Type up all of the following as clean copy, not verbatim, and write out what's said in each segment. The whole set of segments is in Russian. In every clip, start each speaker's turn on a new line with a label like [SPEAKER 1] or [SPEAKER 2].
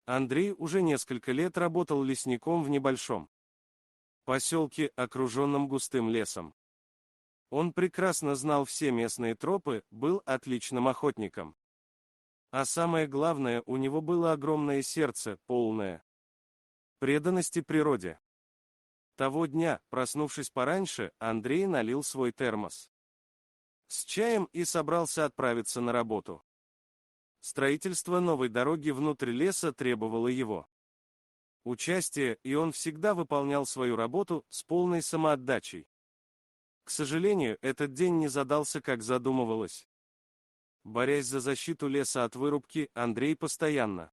[SPEAKER 1] Андрей уже несколько лет работал лесником в небольшом поселке, окруженном густым лесом. Он прекрасно знал все местные тропы, был отличным охотником. А самое главное, у него было огромное сердце, полное преданности природе. Того дня, проснувшись пораньше, Андрей налил свой термос с чаем и собрался отправиться на работу. Строительство новой дороги внутрь леса требовало его участия, и он всегда выполнял свою работу с полной самоотдачей. К сожалению, этот день не задался, как задумывалось. Борясь за защиту леса от вырубки, Андрей постоянно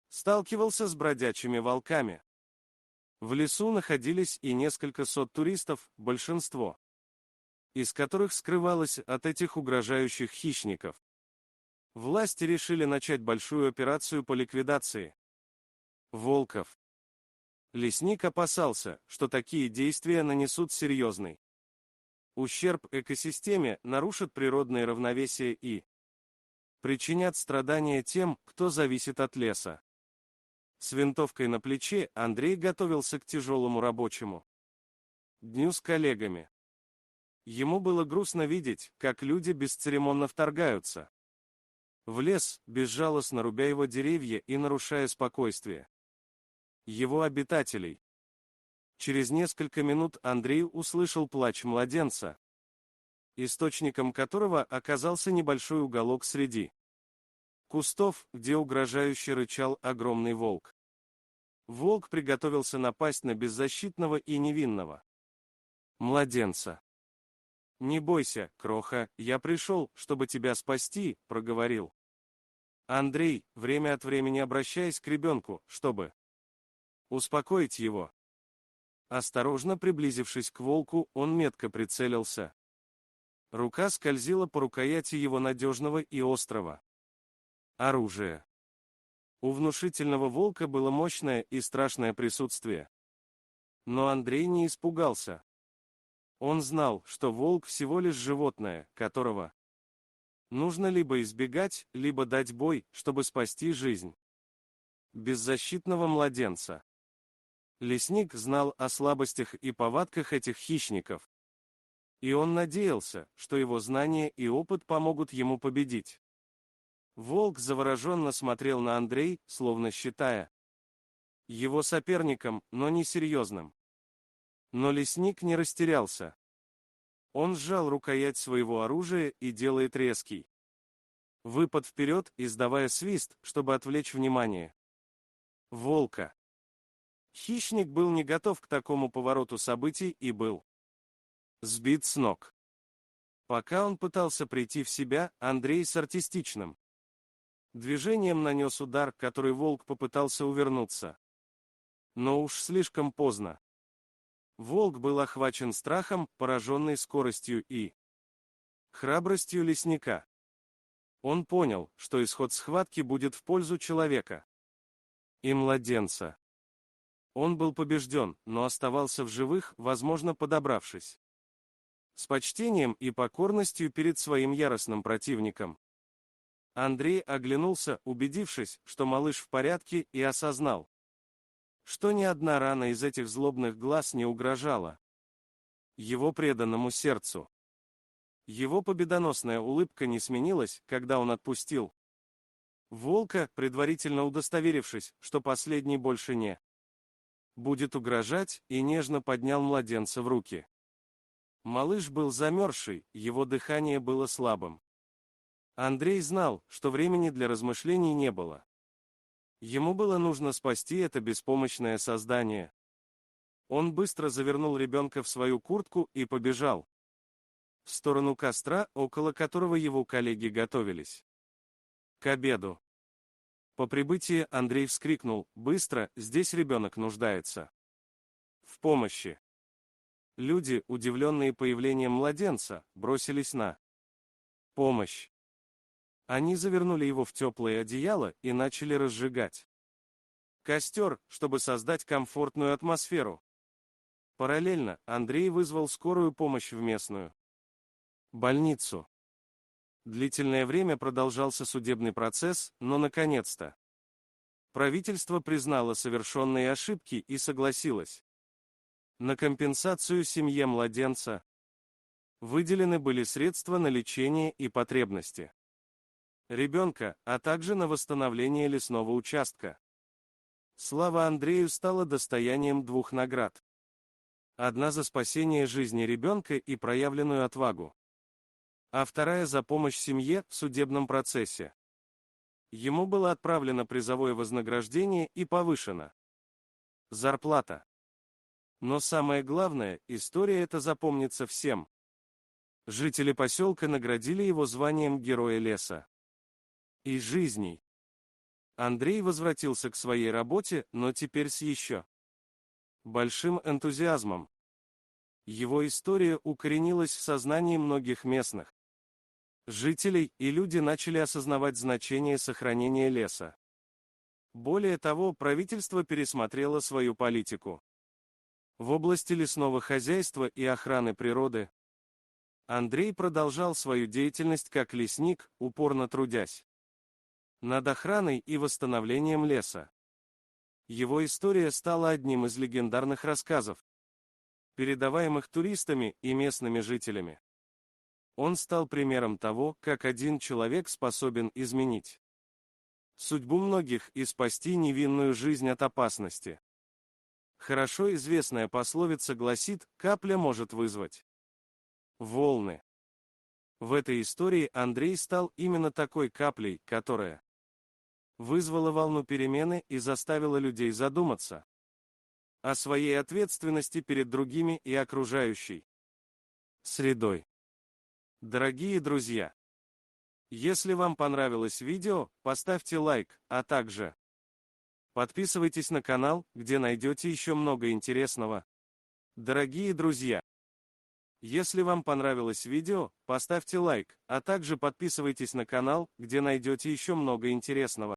[SPEAKER 1] сталкивался с бродячими волками. В лесу находились и несколько сот туристов, большинство из которых скрывалось от этих угрожающих хищников. Власти решили начать большую операцию по ликвидации волков. Лесник опасался, что такие действия нанесут серьезный ущерб экосистеме, нарушат природное равновесие и причинят страдания тем, кто зависит от леса. С винтовкой на плече Андрей готовился к тяжелому рабочему дню с коллегами. Ему было грустно видеть, как люди бесцеремонно вторгаются в лес, безжалостно рубя его деревья и нарушая спокойствие его обитателей. Через несколько минут Андрей услышал плач младенца, источником которого оказался небольшой уголок среди кустов, где угрожающе рычал огромный волк. Волк приготовился напасть на беззащитного и невинного младенца. «Не бойся, Кроха, я пришел, чтобы тебя спасти», — проговорил Андрей, время от времени обращаясь к ребенку, чтобы успокоить его. Осторожно приблизившись к волку, он метко прицелился. Рука скользила по рукояти его надежного и острого оружия. У внушительного волка было мощное и страшное присутствие. Но Андрей не испугался. Он знал, что волк всего лишь животное, которого нужно либо избегать, либо дать бой, чтобы спасти жизнь беззащитного младенца. Лесник знал о слабостях и повадках этих хищников, и он надеялся, что его знания и опыт помогут ему победить. Волк завороженно смотрел на Андрея, словно считая его соперником, но не серьезным. Но лесник не растерялся. Он сжал рукоять своего оружия и делает резкий выпад вперед, издавая свист, чтобы отвлечь внимание волка. Хищник был не готов к такому повороту событий и был сбит с ног. Пока он пытался прийти в себя, Андрей с артистичным движением нанес удар, который волк попытался увернуться. Но уж слишком поздно. Волк был охвачен страхом, пораженный скоростью и храбростью лесника. Он понял, что исход схватки будет в пользу человека и младенца. Он был побежден, но оставался в живых, возможно, подобравшись с почтением и покорностью перед своим яростным противником. Андрей оглянулся, убедившись, что малыш в порядке, и осознал, что ни одна рана из этих злобных глаз не угрожала его преданному сердцу. Его победоносная улыбка не сменилась, когда он отпустил волка, предварительно удостоверившись, что последний больше не будет угрожать, и нежно поднял младенца в руки. Малыш был замерзший, его дыхание было слабым. Андрей знал, что времени для размышлений не было. Ему было нужно спасти это беспомощное создание. Он быстро завернул ребенка в свою куртку и побежал в сторону костра, около которого его коллеги готовились к обеду. По прибытии Андрей вскрикнул: «Быстро, здесь ребенок нуждается в помощи». Люди, удивленные появлением младенца, бросились на помощь. Они завернули его в теплое одеяло и начали разжигать костер, чтобы создать комфортную атмосферу. Параллельно Андрей вызвал скорую помощь в местную больницу. Длительное время продолжался судебный процесс, но наконец-то Правительство признало совершенные ошибки и согласилось на компенсацию семье младенца. Выделены были средства на лечение и потребности ребенка, а также на восстановление лесного участка. Слава Андрею стала достоянием двух наград. Одна за спасение жизни ребенка и проявленную отвагу, а вторая за помощь семье в судебном процессе. Ему было отправлено призовое вознаграждение и повышена зарплата. Но самое главное, история эта запомнится всем. Жители поселка наградили его званием Героя леса и жизней. Андрей возвратился к своей работе, но теперь с еще большим энтузиазмом. Его история укоренилась в сознании многих местных жителей, и люди начали осознавать значение сохранения леса. Более того, правительство пересмотрело свою политику в области лесного хозяйства и охраны природы. Андрей продолжал свою деятельность как лесник, упорно трудясь над охраной и восстановлением леса. Его история стала одним из легендарных рассказов, передаваемых туристами и местными жителями. Он стал примером того, как один человек способен изменить судьбу многих и спасти невинную жизнь от опасности. Хорошо известная пословица гласит: «Капля может вызвать волны». В этой истории Андрей стал именно такой каплей, которая вызвала волну перемены и заставила людей задуматься о своей ответственности перед другими и окружающей средой. Дорогие друзья, если вам понравилось видео, поставьте лайк, а также подписывайтесь на канал, где найдете еще много интересного. Дорогие друзья, если вам понравилось видео, поставьте лайк, а также подписывайтесь на канал, где найдете еще много интересного.